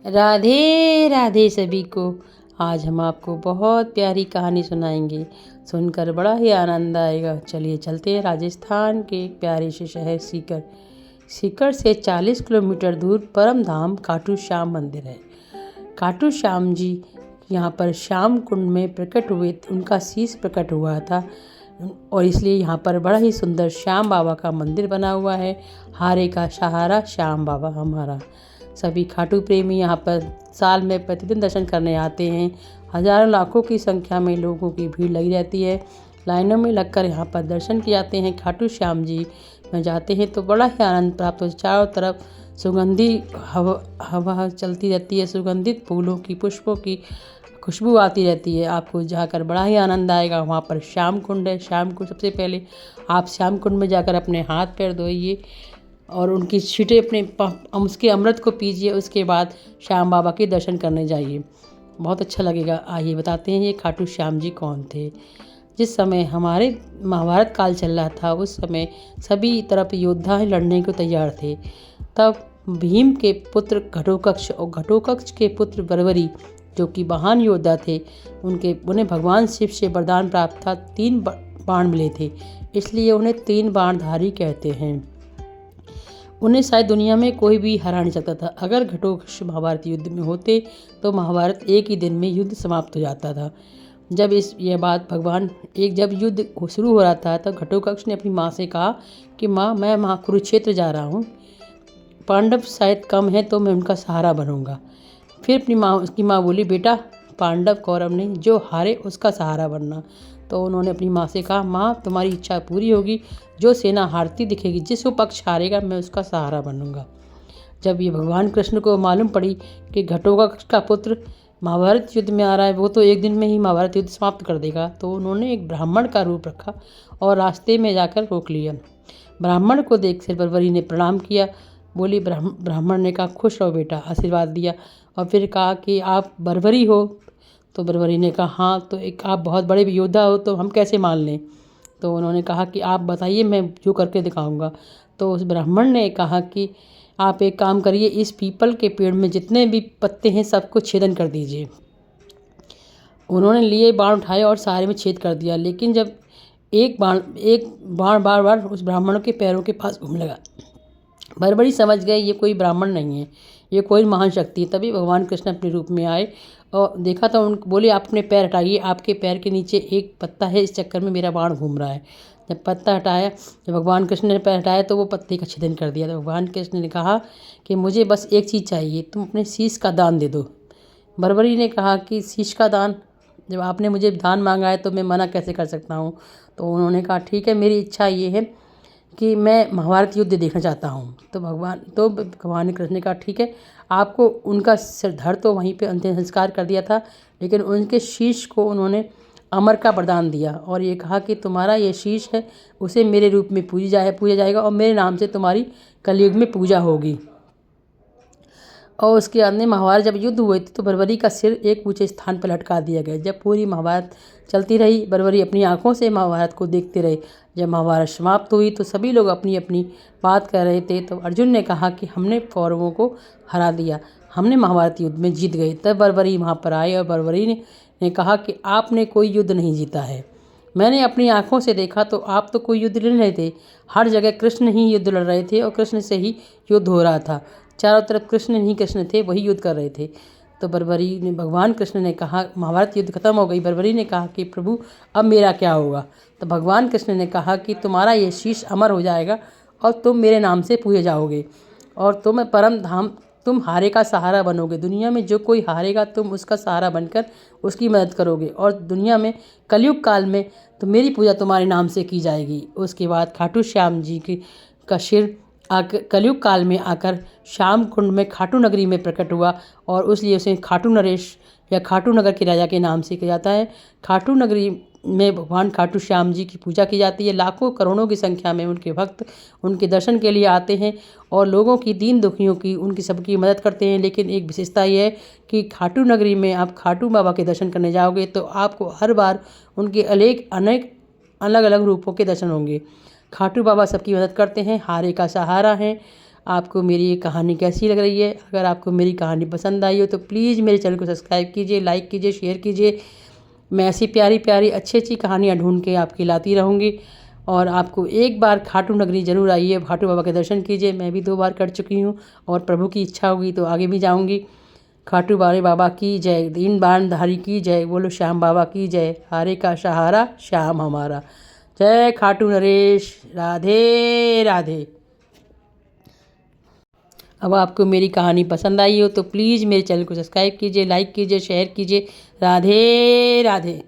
राधे राधे सभी को। आज हम आपको बहुत प्यारी कहानी सुनाएंगे। सुनकर बड़ा ही आनंद आएगा। चलिए चलते हैं राजस्थान के एक प्यारे से शहर सीकर। सीकर से 40 किलोमीटर दूर परम धाम खाटू श्याम मंदिर है। खाटू श्याम जी यहाँ पर श्याम कुंड में प्रकट हुए, उनका शीश प्रकट हुआ था और इसलिए यहाँ पर बड़ा ही सुंदर श्याम बाबा का मंदिर बना हुआ है। हारे का सहारा श्याम बाबा हमारा। सभी खाटू प्रेमी यहाँ पर साल में प्रतिदिन दर्शन करने आते हैं। हजारों लाखों की संख्या में लोगों की भीड़ लगी रहती है। लाइनों में लगकर यहाँ पर दर्शन किए जाते हैं। खाटू श्याम जी में जाते हैं तो बड़ा ही आनंद प्राप्त होता है। चारों तरफ सुगंधी हवा चलती रहती है। सुगंधित फूलों की, पुष्पों की खुशबू आती रहती है। आपको जाकर बड़ा ही आनंद आएगा। वहाँ पर श्याम कुंड है। श्याम कुंड सबसे पहले आप श्याम कुंड में जाकर अपने हाथ पैर धोइए और उनकी छींटे अपने उसके अमृत को पीजिए। उसके बाद श्याम बाबा के दर्शन करने जाइए, बहुत अच्छा लगेगा। आइए बताते हैं ये खाटू श्याम जी कौन थे। जिस समय हमारे महाभारत काल चल रहा था, उस समय सभी तरफ योद्धा लड़ने को तैयार थे। तब भीम के पुत्र घटोत्कच और घटोत्कच के पुत्र बर्बरी, जो कि महान योद्धा थे, उन्हें भगवान शिव से वरदान प्राप्त था। 3 बाण मिले थे, इसलिए उन्हें 3 बाणधारी कहते हैं। उन्हें शायद दुनिया में कोई भी हरा नहीं सकता था। अगर घटोत्कच महाभारत युद्ध में होते तो महाभारत एक ही दिन में युद्ध समाप्त हो जाता था। जब जब युद्ध शुरू हो रहा था तब घटोत्कच ने अपनी माँ से कहा कि माँ, मैं कुरुक्षेत्र जा रहा हूँ, पांडव शायद कम है तो मैं उनका सहारा बनूंगा। फिर उसकी माँ बोली, बेटा, पांडव कौरव नहीं, जो हारे उसका सहारा बनना। तो उन्होंने अपनी माँ से कहा, माँ, तुम्हारी इच्छा पूरी होगी। जो सेना हारती दिखेगी, जिस वो पक्ष हारेगा, मैं उसका सहारा बनूंगा। जब ये भगवान कृष्ण को मालूम पड़ी कि घटोत्कच का पुत्र महाभारत युद्ध में आ रहा है, वो तो एक दिन में ही महाभारत युद्ध समाप्त कर देगा, तो उन्होंने एक ब्राह्मण का रूप रखा और रास्ते में जाकर रोक लिया। ब्राह्मण को देख बर्बरी ने प्रणाम किया। बोली, ब्राह्मण ने कहा, खुश रहो बेटा, आशीर्वाद दिया। और फिर कहा कि आप बर्बरी हो? तो बर्बरी ने कहा, हाँ, तो आप बहुत बड़े योद्धा हो, तो हम कैसे मान लें? तो उन्होंने कहा कि आप बताइए, मैं जो करके दिखाऊंगा। तो उस ब्राह्मण ने कहा कि आप एक काम करिए, इस पीपल के पेड़ में जितने भी पत्ते हैं सबको छेदन कर दीजिए। उन्होंने लिए बाण उठाए और सारे में छेद कर दिया, लेकिन जब एक बाण बार बार उस ब्राह्मण के पैरों के पास घूमने लगा। बर्बरी समझ गए ये कोई ब्राह्मण नहीं है, ये कोई महान शक्ति है। तभी भगवान कृष्ण अपने रूप में आए और देखा तो बोले, आप अपने पैर हटाइए, आपके पैर के नीचे एक पत्ता है, इस चक्कर में मेरा बाण घूम रहा है। जब पत्ता हटाया, जब भगवान कृष्ण ने पैर हटाया तो वो पत्ते का छेदन कर दिया। तो भगवान कृष्ण ने कहा कि मुझे बस एक चीज़ चाहिए, तुम अपने शीश का दान दे दो। बर्बरी ने कहा कि शीश का दान? जब आपने मुझे दान मांगा है तो मैं मना कैसे कर सकता हूँ? तो उन्होंने कहा, ठीक है, मेरी इच्छा ये है कि मैं महाभारत युद्ध देखना चाहता हूँ। तो भगवान कृष्ण ने कहा, ठीक है, आपको उनका सिरधड़ तो वहीं पे अंतिम संस्कार कर दिया था, लेकिन उनके शीश को उन्होंने अमर का वरदान दिया और ये कहा कि तुम्हारा ये शीश है, उसे मेरे रूप में पूजा जाएगा और मेरे नाम से तुम्हारी कलयुग में पूजा होगी। और उसके अंदर महाभारत जब युद्ध हुए थे तो बर्बरी का सिर एक ऊंचे स्थान पर लटका दिया गया। जब पूरी महाभारत चलती रही, बर्बरी अपनी आंखों से महाभारत को देखते रहे। जब महाभारत समाप्त हुई तो सभी लोग अपनी अपनी बात कर रहे थे। तो अर्जुन ने कहा कि हमने कौरवों को हरा दिया, हमने महाभारत युद्ध में जीत गए। तब बर्बरी वहाँ पर आए और बर्बरी ने कहा कि आपने कोई युद्ध नहीं जीता है, मैंने अपनी आंखों से देखा, तो आप तो कोई युद्ध लड़ रहे थे, हर जगह कृष्ण ही युद्ध लड़ रहे थे और कृष्ण से ही युद्ध हो रहा था, चारों तरफ कृष्ण ही कृष्ण थे, वही युद्ध कर रहे थे। तो भगवान कृष्ण ने कहा, महाभारत युद्ध खत्म हो गई। बर्बरी ने कहा कि प्रभु, अब मेरा क्या होगा? तो भगवान कृष्ण ने कहा कि तुम्हारा ये शीश अमर हो जाएगा और तुम मेरे नाम से पूजे जाओगे और तुम हारे का सहारा बनोगे। दुनिया में जो कोई हारेगा तुम उसका सहारा बनकर उसकी मदद करोगे और दुनिया में कलयुग काल में तो मेरी पूजा तुम्हारे नाम से की जाएगी। उसके बाद खाटू श्याम जी का सिर कलयुग काल में आकर श्याम कुंड में खाटू नगरी में प्रकट हुआ और इसलिए उसे खाटू नरेश या खाटू नगर के राजा के नाम से किया जाता है। खाटू नगरी में भगवान खाटू श्याम जी की पूजा की जाती है। लाखों करोड़ों की संख्या में उनके भक्त उनके दर्शन के लिए आते हैं और लोगों की, दीन दुखियों की, उनकी सबकी मदद करते हैं। लेकिन एक विशेषता ये है कि खाटू नगरी में आप खाटू बाबा के दर्शन करने जाओगे तो आपको हर बार उनके अनेक अलग अलग रूपों के दर्शन होंगे। खाटू बाबा सबकी मदद करते हैं, हारे का सहारा हैं। आपको मेरी ये कहानी कैसी लग रही है। अगर आपको मेरी कहानी पसंद आई हो तो प्लीज़ मेरे चैनल को सब्सक्राइब कीजिए, लाइक कीजिए, शेयर कीजिए। मैं ऐसी प्यारी प्यारी अच्छी अच्छी कहानियाँ ढूंढ के आपकी लाती रहूँगी। और आपको एक बार खाटू नगरी ज़रूर आइए, खाटू बाबा के दर्शन कीजिए। मैं भी 2 बार कर चुकी हूँ और प्रभु की इच्छा होगी तो आगे भी जाऊँगी। खाटू वाले बाबा की जय, दीन बाणधारी की जय, बोलो श्याम बाबा की जय, हारे का सहारा श्याम हमारा। जय खाटू नरेश, राधे राधे। अब आपको मेरी कहानी पसंद आई हो तो प्लीज़ मेरे चैनल को सब्सक्राइब कीजिए, लाइक कीजिए, शेयर कीजिए। राधे राधे।